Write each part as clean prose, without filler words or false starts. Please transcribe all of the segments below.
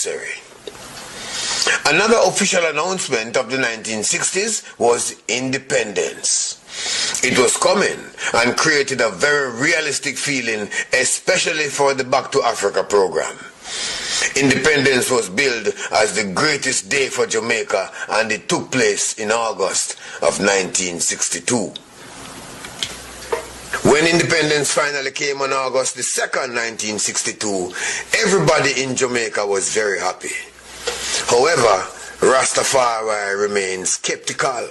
necessary. Another official announcement of the 1960s was independence. It was coming and created a very realistic feeling, especially for the Back to Africa program. Independence was billed as the greatest day for Jamaica, and it took place in August of 1962. When independence finally came on August the 2nd, 1962, everybody in Jamaica was very happy. However, Rastafari remained skeptical.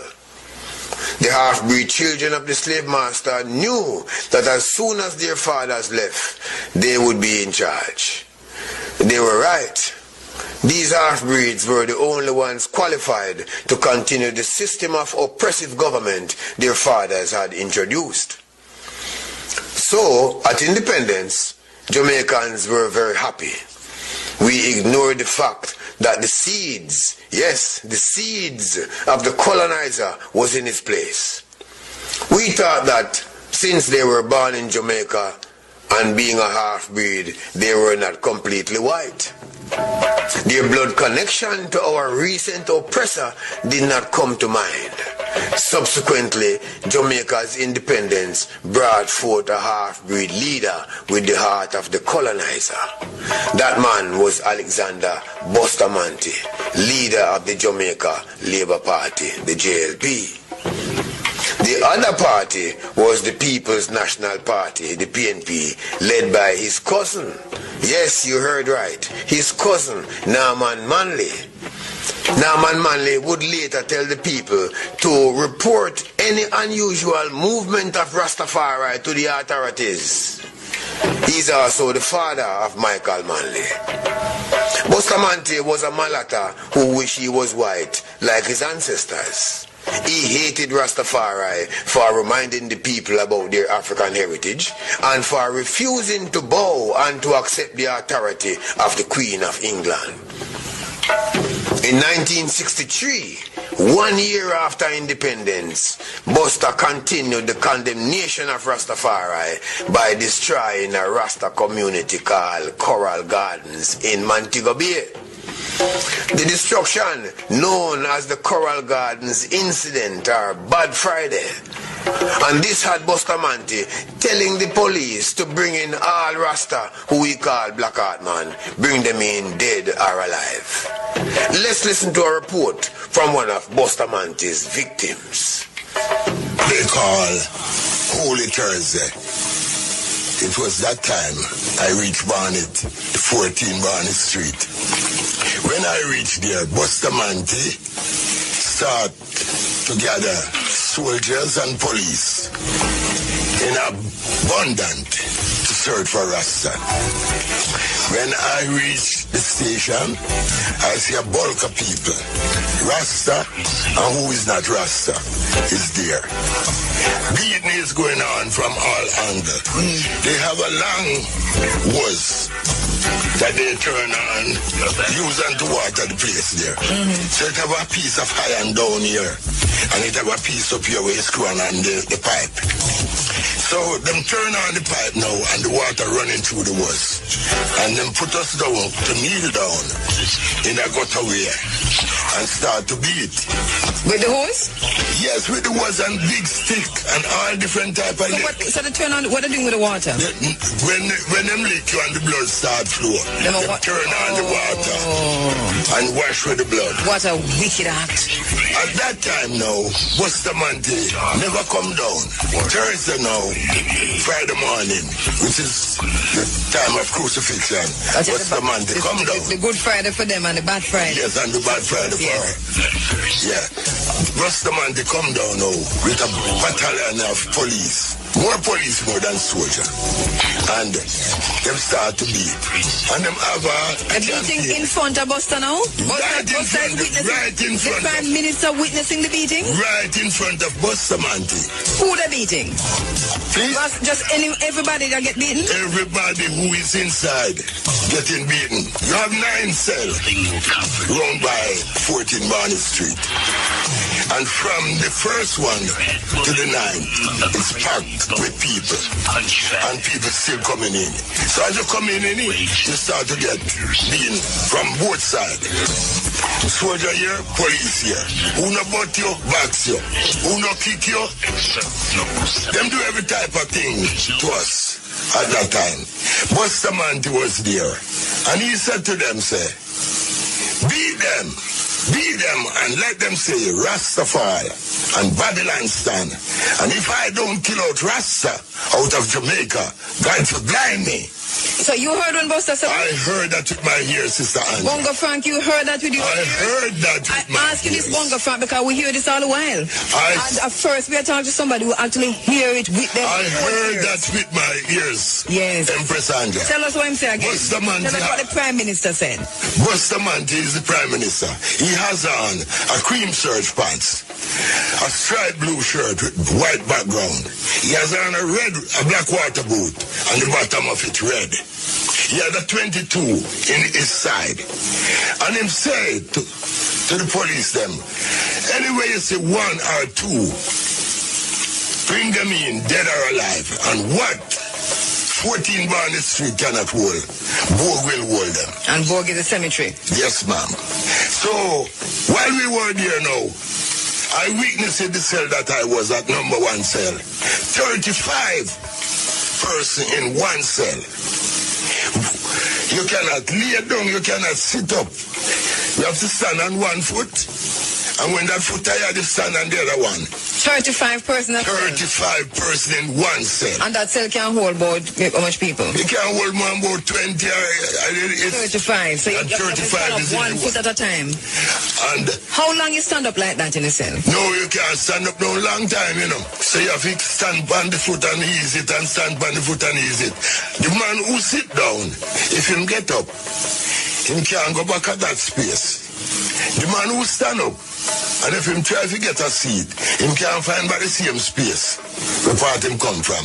The half-breed children of the slave master knew that as soon as their fathers left, they would be in charge. They were right. These half-breeds were the only ones qualified to continue the system of oppressive government their fathers had introduced. So, at independence, Jamaicans were very happy. We ignored the fact that the seeds, yes, the seeds of the colonizer was in its place. We thought that since they were born in Jamaica and being a half-breed, they were not completely white. Their blood connection to our recent oppressor did not come to mind. Subsequently, Jamaica's independence brought forth a half-breed leader with the heart of the colonizer. That man was Alexander Bustamante, leader of the Jamaica Labour Party, the JLP. The other party was the People's National Party, the PNP, led by his cousin. Yes, you heard right. His cousin, Norman Manley. Norman Manley would later tell the people to report any unusual movement of Rastafari to the authorities. He's also the father of Michael Manley. Bustamante was a mulatta who wished he was white like his ancestors. He hated Rastafari for reminding the people about their African heritage and for refusing to bow and to accept the authority of the Queen of England. In 1963, 1 year after independence, Busta continued the condemnation of Rastafari by destroying a Rasta community called Coral Gardens in Montego Bay. The destruction, known as the Coral Gardens Incident or Bad Friday, and this had Bustamante telling the police to bring in all Rasta who we call Black Heart Man, bring them in dead or alive. Let's listen to a report from one of Bustamante's victims. They call Holy Thursday. It was that time I reached Barnet, 14 Barnet Street. When I reached there, Bustamante start to gather soldiers and police in abundance to search for Rasta. When I reached the station, I see a bulk of people. Rasta and who is not Rasta is there. Beating is going on from all angles. They have a long hose that they turn on, using to water the place there. So it have a piece of iron down here, and it have a piece up here where you screw on the pipe. So them turn on the pipe now, and the water running through the hose. And them put us down to kneel down in a gutter way and start to beat. With the hose? Yes, with the hose and big stick and all different type of... So they turn on, what are they doing with the water? When them lick you and the blood start flow, they turn on the water and wash with the blood. What a wicked act. At that time now, Bustamante never come down. Thursday now, Friday morning, which is the time of crucifixion, Bustamante come down. The Good Friday for them and the Bad Friday. Yes, and the Bad Friday for her. Yeah. Bustamante come down now with a battalion of police. More police more than soldier. And them start to beat. And them have a beating in front of Busta now? Right in front the Prime Minister witnessing the beating? Right in front of Bustamante. Who they beating? Please? Just everybody that get beaten? Everybody who is inside getting beaten. You have 9 cells round by 14 Barney Street. And from the first one to the ninth, it's packed with people. And people still coming in. So as you come in, you start to get being from both sides. Soldier here, police here. Who no butt you, box you. Who no kick you. Them do every type of thing to us at that time. Bustamante was there. And he said to them, say, beat them and let them say Rastafari and Babylon stand. And if I don't kill out Rasta out of Jamaica, God will blind me. So you heard when Busta said? I heard that with my ears, Sister Angela. Bongo Frank, you heard that with your ears? I heard that with my ears. I ask you this, Bongo Frank, because we hear this all the while. And at first we are talking to somebody who actually hear it with them. I heard that with my ears. Yes. Empress Angela. Tell us what I'm saying again. Bustamante. Tell us what the Prime Minister said. Bustamante is the Prime Minister. He has on a cream serge pants, a striped blue shirt with white background. He has on a black water boot, and the bottom of it red. He had a 22 in his side. And him said to the police them, anyway you see one or two, bring them in, dead or alive. And what 14 Barnett Street cannot hold, Borg will hold them. And Borg is a cemetery? Yes, ma'am. So, while we were there now, I witnessed the cell that I was at, number 1 cell. 35 person in one cell. You cannot lay down, you cannot sit up. You have to stand on one foot. And when that foot tired, you stand on the other one. 35 person. 35 person in one cell. And that cell can hold about how much people? It can hold more about 20 or 35. So you have to stand up 1 foot at a time. And how long you stand up like that in a cell? No, you can't stand up no long time, you know. So you have to stand on the foot and ease it, and stand on the foot and ease it. The man who sit down, if him get up, him can't go back at that space. The man who stand up, and if him try to get a seat, him can't find by the same space where part him come from.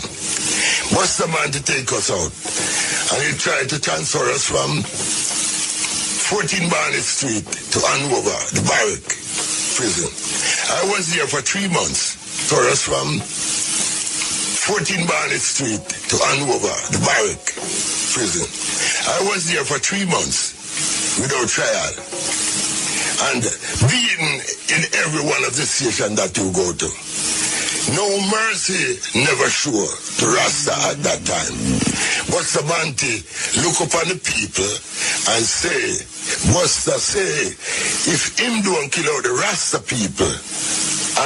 Busta man to take us out, and he tried to transfer us from 14 Barnett Street to Hanover, the barrack prison. I was there for 3 months, for us from 14 Barnett Street to Hanover, the barrack prison. I was there for 3 months without trial. And beaten in every one of the stations that you go to. No mercy never sure to Rasta at that time. Bustamante look upon the people and say, Busta say, if him don't kill out the Rasta people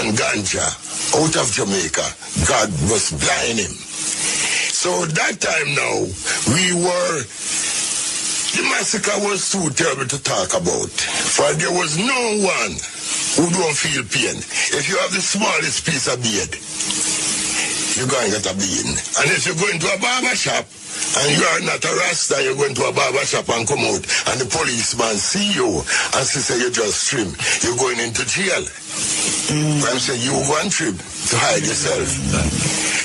and ganja out of Jamaica, God must blind him. So that time now, the massacre was too terrible to talk about. For there was no one who don't feel pain. If you have the smallest piece of beard, you're going to get a beating. And if you go into a barber shop and you are not a Rasta, you're going to a barber shop and come out and the policeman see you and say you just trim, you're going into jail. I'm saying you go and trim to hide yourself.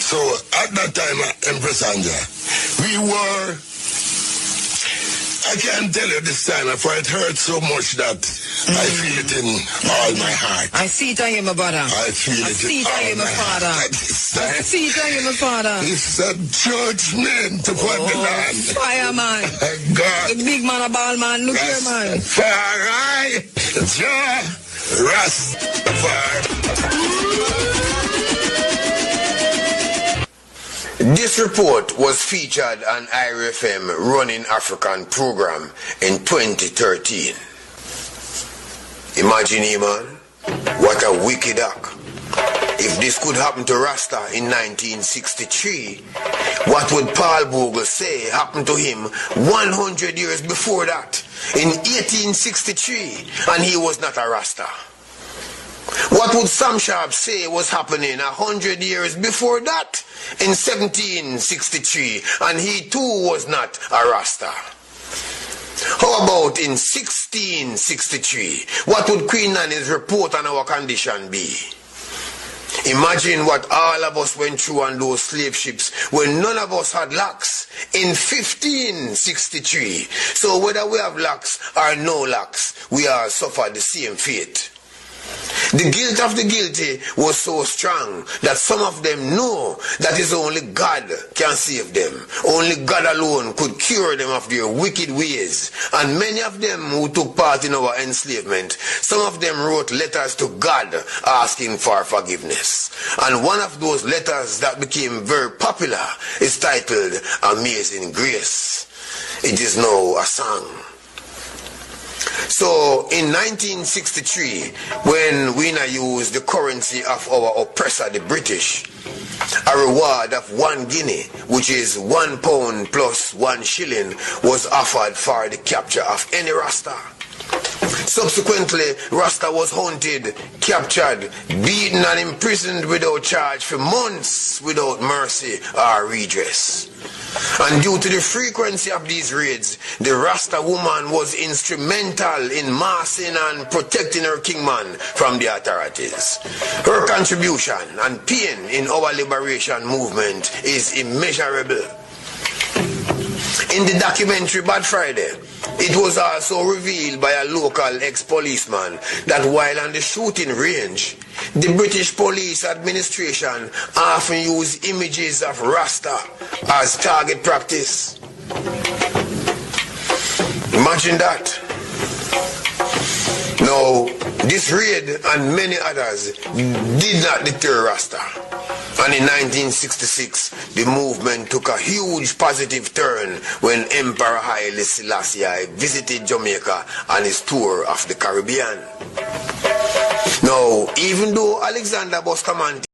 So at that time, Empress Anja, we were, I can't tell you this time, for it hurts so much that I feel it in all my heart. I see it on you, my brother. I feel it in all my heart. I see it on you, my father. It's a judgment upon the land. Fireman. God. The big man, a ball man. Look here, man. Rastafari. This report was featured on IRFM Running African program in 2013. Imagine, man, what a wicked act. If this could happen to Rasta in 1963, what would Paul Bogle say happened to him 100 years before that, in 1863, and he was not a Rasta? What would Sam Sharp say was happening 100 years before that, in 1763, and he too was not a Rasta? How about in 1663? What would Queen Nanny's report on our condition be? Imagine what all of us went through on those slave ships when none of us had locks in 1563. So whether we have locks or no locks, we all suffer the same fate. The guilt of the guilty was so strong that some of them know that it's only God can save them. Only God alone could cure them of their wicked ways. And many of them who took part in our enslavement, some of them wrote letters to God asking for forgiveness. And one of those letters that became very popular is titled Amazing Grace. It is now a song. So in 1963, when we now used the currency of our oppressor, the British, a reward of 1 guinea, which is £1 plus 1 shilling, was offered for the capture of any Rasta. Subsequently, Rasta was hunted, captured, beaten and imprisoned without charge for months without mercy or redress. And due to the frequency of these raids, the Rasta woman was instrumental in massing and protecting her kingman from the authorities. Her contribution and pain in our liberation movement is immeasurable. In the documentary Bad Friday, it was also revealed by a local ex-policeman that while on the shooting range, the British police administration often use images of Rasta as target practice. Imagine that. Now, this raid and many others did not deter Rasta. And in 1966, the movement took a huge positive turn when Emperor Haile Selassie visited Jamaica on his tour of the Caribbean. Now, even though Alexander Bustamante